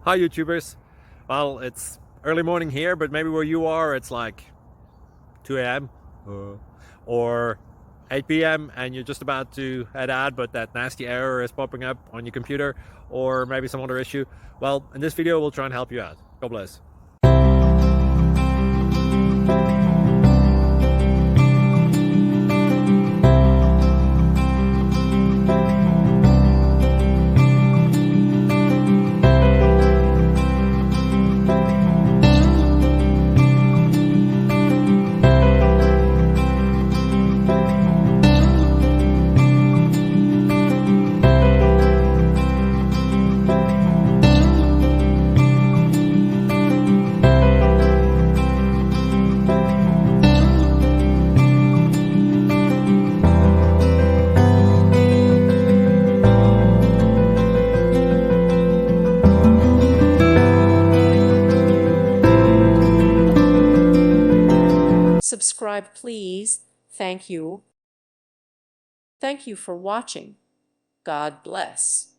Hi YouTubers. Well, it's early morning here, but maybe where you are it's like 2 a.m. or 8 p.m. and you're just about to head out, but that nasty error is popping up on your computer, or maybe some other issue. Well, in this video we'll try and help you out. God bless. Subscribe, please. Thank you. Thank you for watching. God bless.